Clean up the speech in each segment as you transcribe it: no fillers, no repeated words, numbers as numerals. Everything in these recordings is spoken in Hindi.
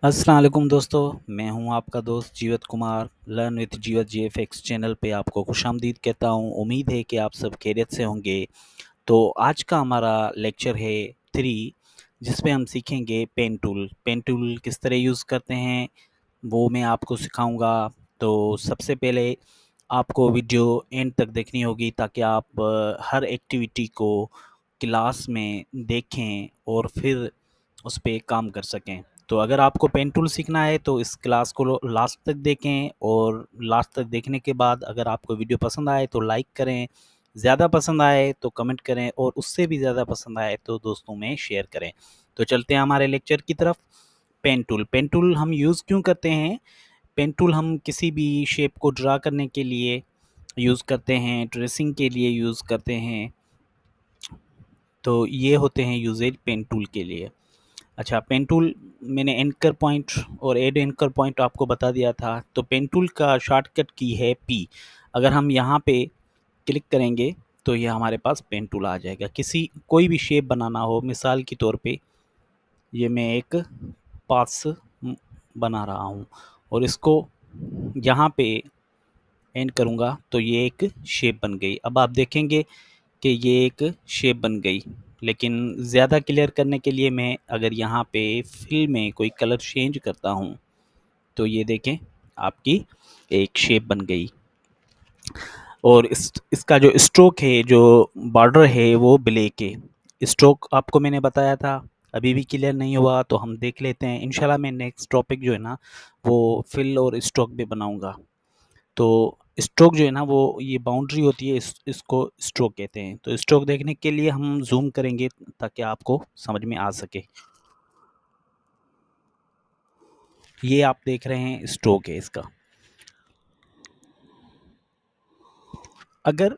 अस्सलाम वालेकुम दोस्तों, मैं हूं आपका दोस्त जीवत कुमार। लर्न विद जीवत जीएफएक्स चैनल पे आपको खुशामदीद कहता हूं। उम्मीद है कि आप सब खैरियत से होंगे। तो आज का हमारा लेक्चर है 3, जिसमें हम सीखेंगे पेन टूल। पेन टूल किस तरह यूज़ करते हैं वो मैं आपको सिखाऊंगा। तो सबसे पहले आपको वीडियो एंड तक देखनी होगी ताकि आप हर एक्टिविटी को क्लास में देखें और फिर उस पे काम कर सकें। तो अगर आपको पेन टूल सीखना है तो इस क्लास को लास्ट तक देखें, और लास्ट तक देखने के बाद अगर आपको वीडियो पसंद आए तो लाइक करें, ज़्यादा पसंद आए तो कमेंट करें, और उससे भी ज़्यादा पसंद आए तो दोस्तों में शेयर करें। तो चलते हैं हमारे लेक्चर की तरफ। पेन टूल हम यूज़ क्यों करते हैं? पेन टूल हम किसी भी शेप को ड्रा करने के लिए यूज़ करते हैं, ट्रेसिंग के लिए यूज़ करते हैं। तो ये होते हैं यूजेज पेन टूल के लिए। अच्छा, पेन टूल मैंने एंकर पॉइंट और एड एंकर पॉइंट आपको बता दिया था। तो पेन टूल का शॉर्टकट की है पी। अगर हम यहाँ पे क्लिक करेंगे तो ये हमारे पास पेन टूल आ जाएगा। किसी कोई भी शेप बनाना हो, मिसाल के तौर पे ये मैं एक पास बना रहा हूँ और इसको यहाँ पे एंड करूँगा तो ये एक शेप बन गई। अब आप देखेंगे कि ये एक शेप बन गई, लेकिन ज़्यादा क्लियर करने के लिए मैं अगर यहाँ पे फिल में कोई कलर चेंज करता हूँ तो ये देखें आपकी एक शेप बन गई। और इसका जो स्ट्रोक है, जो बॉर्डर है वो ब्लैक है। स्ट्रोक आपको मैंने बताया था, अभी भी क्लियर नहीं हुआ तो हम देख लेते हैं। इंशाल्लाह मैं नेक्स्ट टॉपिक जो है ना वो फिल और स्ट्रोक भी बनाऊंगा। तो स्ट्रोक जो है ना वो ये बाउंड्री होती है, इसको स्ट्रोक कहते हैं। तो स्ट्रोक देखने के लिए हम जूम करेंगे ताकि आपको समझ में आ सके। ये आप देख रहे हैं स्ट्रोक है इसका। अगर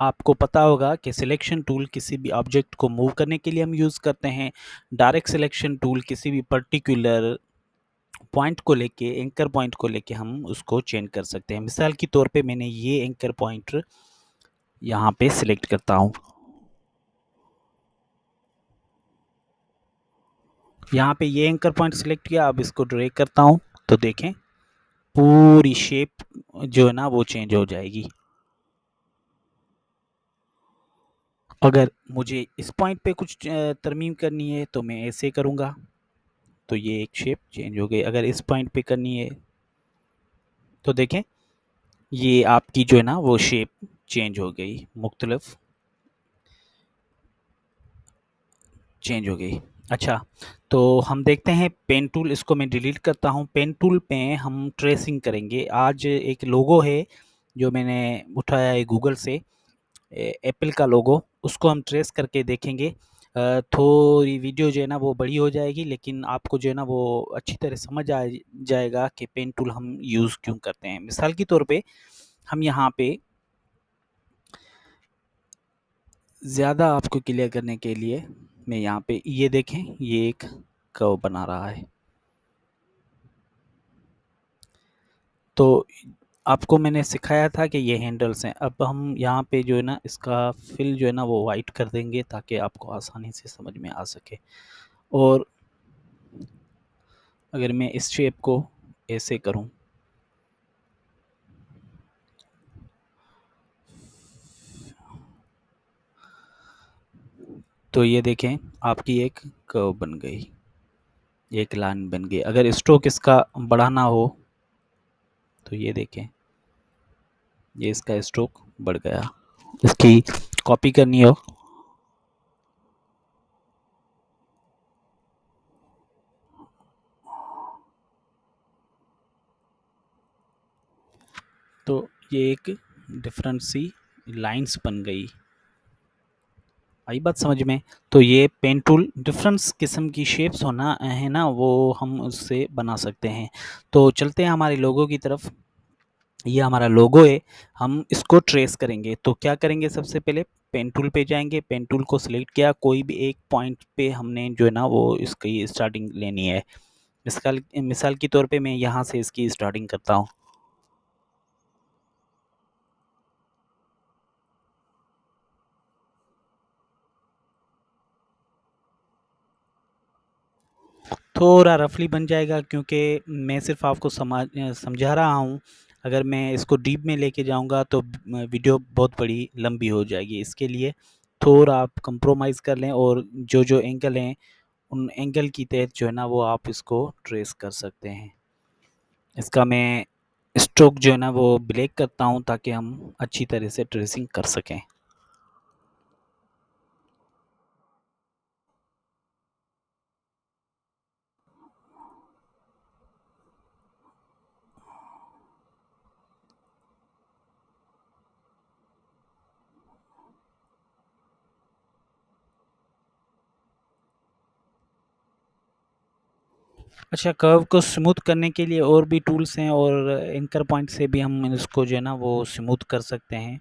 आपको पता होगा कि सिलेक्शन टूल किसी भी ऑब्जेक्ट को मूव करने के लिए हम यूज़ करते हैं। डायरेक्ट सिलेक्शन टूल किसी भी पर्टिकुलर पॉइंट को लेके, एंकर पॉइंट को लेके हम उसको चेंज कर सकते हैं। मिसाल के तौर पे मैंने ये एंकर पॉइंट यहाँ पे सिलेक्ट करता हूँ। यहाँ पे ये एंकर पॉइंट सिलेक्ट किया, अब इसको ड्रैग करता हूँ तो देखें पूरी शेप जो है ना वो चेंज हो जाएगी। अगर मुझे इस पॉइंट पे कुछ तरमीम करनी है तो मैं ऐसे करूँगा तो ये एक शेप चेंज हो गई। अगर इस पॉइंट पे करनी है तो देखें ये आपकी जो है ना वो शेप चेंज हो गई, मुख्तलिफ चेंज हो गई। अच्छा, तो हम देखते हैं पेन टूल, इसको मैं डिलीट करता हूँ। पेन टूल पे हम ट्रेसिंग करेंगे। आज एक लोगो है जो मैंने उठाया है गूगल से, एप्पल का लोगो, उसको हम ट्रेस करके देखेंगे। थोड़ी वीडियो जो है ना वो बड़ी हो जाएगी, लेकिन आपको जो है ना वो अच्छी तरह समझ आ जाएगा कि पेन टूल हम यूज़ क्यों करते हैं। मिसाल के तौर पे हम यहाँ पे ज़्यादा आपको क्लियर करने के लिए मैं यहाँ पे ये देखें ये एक कर्व बना रहा है। तो आपको मैंने सिखाया था कि ये हैंडल्स हैं। अब हम यहाँ पे जो है ना इसका फिल जो है ना वो वाइट कर देंगे ताकि आपको आसानी से समझ में आ सके। और अगर मैं इस शेप को ऐसे करूँ तो ये देखें आपकी एक कर्व बन गई, एक लाइन बन गई। अगर स्ट्रोक इसका बढ़ाना हो तो ये देखें ये इसका स्ट्रोक बढ़ गया। इसकी कॉपी करनी हो तो ये एक डिफरेंट सी लाइंस बन गई। आई बात समझ में? तो ये पेन टूल डिफरेंस किस्म की शेप्स होना है ना वो हम उससे बना सकते हैं। तो चलते हैं हमारे लोगो की तरफ। ये हमारा लोगो है, हम इसको ट्रेस करेंगे। तो क्या करेंगे, सबसे पहले पेन टूल पे जाएंगे, पेन टूल को सिलेक्ट किया, कोई भी एक पॉइंट पे हमने जो है ना वो इसकी स्टार्टिंग लेनी है। मिसाल मिसाल के तौर पे मैं यहाँ से इसकी स्टार्टिंग करता हूँ। थोड़ा रफली बन जाएगा, क्योंकि मैं सिर्फ आपको समझा रहा हूँ। अगर मैं इसको डीप में लेके जाऊँगा तो वीडियो बहुत बड़ी लंबी हो जाएगी। इसके लिए थोड़ा आप कंप्रोमाइज़ कर लें, और जो जो एंगल हैं उन एंगल की तहत जो है ना वो आप इसको ट्रेस कर सकते हैं। इसका मैं स्ट्रोक जो है ना वो ब्लैक करता हूँ ताकि हम अच्छी तरह से ट्रेसिंग कर सकें। अच्छा, कर्व को स्मूथ करने के लिए और भी टूल्स हैं, और एंकर पॉइंट से भी हम इसको जो है ना वो स्मूथ कर सकते हैं।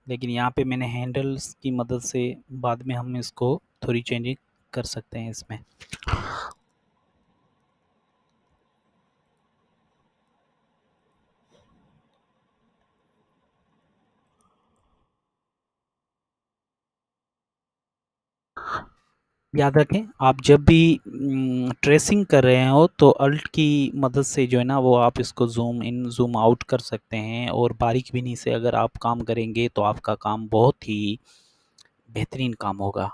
लेकिन यहाँ पे मैंने हैंडल्स की मदद से बाद में हम इसको थोड़ी चेंजिंग कर सकते हैं इसमें। याद रखें, आप जब भी ट्रेसिंग कर रहे हो तो अल्ट की मदद से जो है ना वो आप इसको ज़ूम इन ज़ूम आउट कर सकते हैं, और बारीक बीनी से अगर आप काम करेंगे तो आपका काम बहुत ही बेहतरीन काम होगा।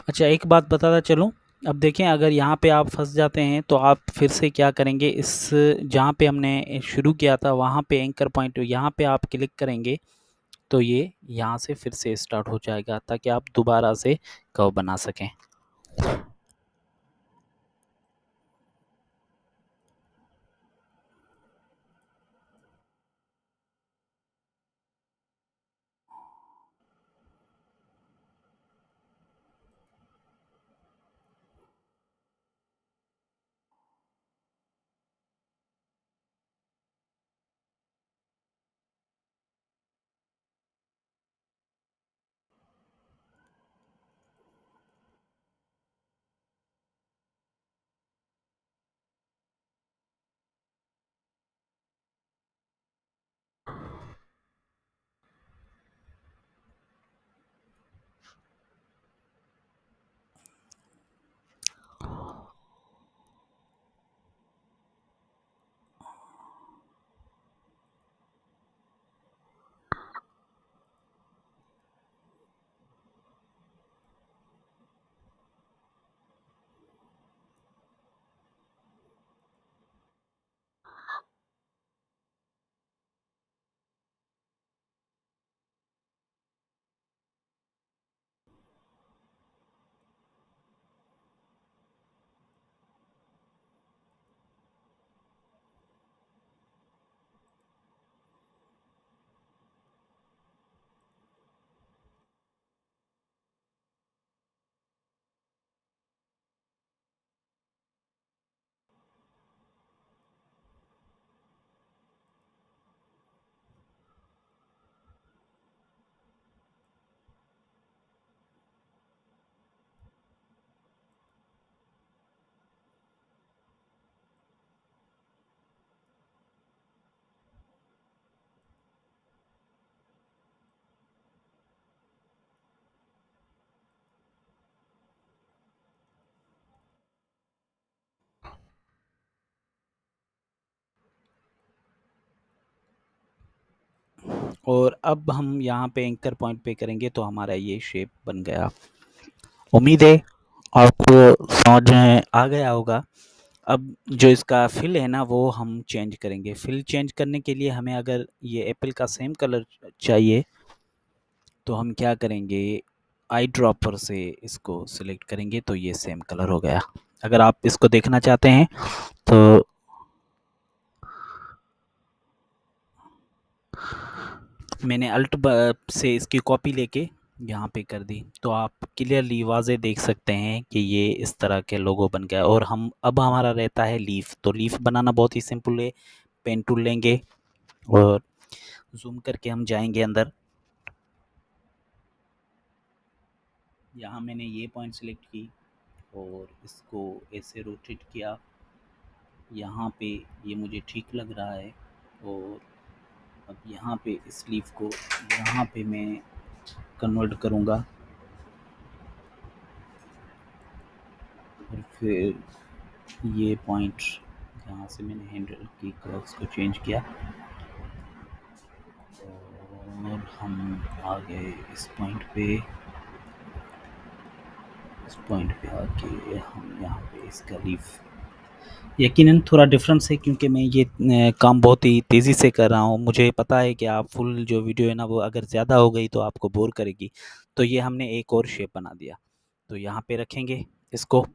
अच्छा, एक बात बताता चलूँ, अब देखें अगर यहाँ पे आप फंस जाते हैं तो आप फिर से क्या करेंगे, इस जहाँ पे हमने शुरू किया था वहाँ पे एंकर पॉइंट यहाँ पे आप क्लिक करेंगे तो ये यहाँ से फिर से स्टार्ट हो जाएगा, ताकि आप दोबारा से कर्व बना सकें। और अब हम यहाँ पे एंकर पॉइंट पे करेंगे तो हमारा ये शेप बन गया। उम्मीद है आपको समझ में आ गया होगा। अब जो इसका फिल है ना वो हम चेंज करेंगे। फिल चेंज करने के लिए हमें अगर ये एप्पल का सेम कलर चाहिए तो हम क्या करेंगे, आई ड्रॉपर से इसको सिलेक्ट करेंगे तो ये सेम कलर हो गया। अगर आप इसको देखना चाहते हैं तो मैंने अल्ट से इसकी कॉपी लेके यहाँ पे कर दी, तो आप क्लियरली वाज़े देख सकते हैं कि ये इस तरह के लोगो बन गया। और हम अब हमारा रहता है लीफ, तो लीफ बनाना बहुत ही सिंपल है। पेन टूल लेंगे और ज़ूम करके हम जाएंगे अंदर। यहाँ मैंने ये पॉइंट सेलेक्ट की और इसको ऐसे रोटेट किया। यहाँ पे ये मुझे ठीक लग रहा है और अब यहाँ पे इस लीफ को यहाँ पे मैं कन्वर्ट करूँगा और फिर ये पॉइंट जहाँ से मैंने हैंडल की कर्व्स को चेंज किया और हम आ गए इस पॉइंट पे आके हम यहाँ पे इसका लीफ यकीनन थोड़ा डिफरेंस है क्योंकि मैं ये काम बहुत ही तेज़ी से कर रहा हूँ। मुझे पता है कि आप फुल जो वीडियो है ना वो अगर ज़्यादा हो गई तो आपको बोर करेगी। तो ये हमने एक और शेप बना दिया। तो यहाँ पे रखेंगे इसको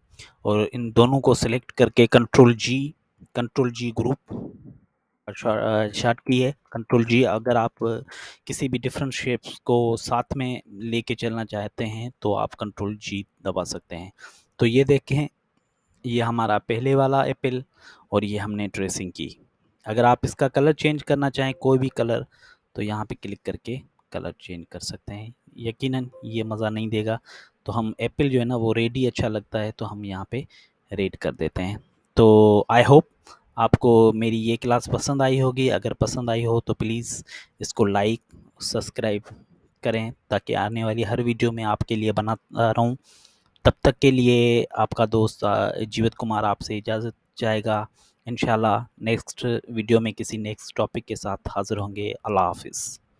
और इन दोनों को सेलेक्ट करके कंट्रोल जी ग्रुप शॉर्ट की है कंट्रोल जी। अगर आप किसी भी डिफरेंट शेप्स को साथ में लेके चलना चाहते हैं तो आप कंट्रोल जी दबा सकते हैं। तो ये देखें, ये हमारा पहले वाला एप्पल और ये हमने ट्रेसिंग की। अगर आप इसका कलर चेंज करना चाहें कोई भी कलर तो यहाँ पे क्लिक करके कलर चेंज कर सकते हैं। यकीनन ये मज़ा नहीं देगा, तो हम एप्पल जो है ना वो रेड ही अच्छा लगता है तो हम यहाँ पे रेड कर देते हैं। तो आई होप आपको मेरी ये क्लास पसंद आई होगी। अगर पसंद आई हो तो प्लीज़ इसको लाइक सब्सक्राइब करें ताकि आने वाली हर वीडियो में आपके लिए बनाता रहूँ। तब तक के लिए आपका दोस्त जीवित कुमार आपसे इजाज़त चाहेगा। इंशाल्लाह नेक्स्ट वीडियो में किसी नेक्स्ट टॉपिक के साथ हाज़िर होंगे। अल्लाह हाफ़िज़।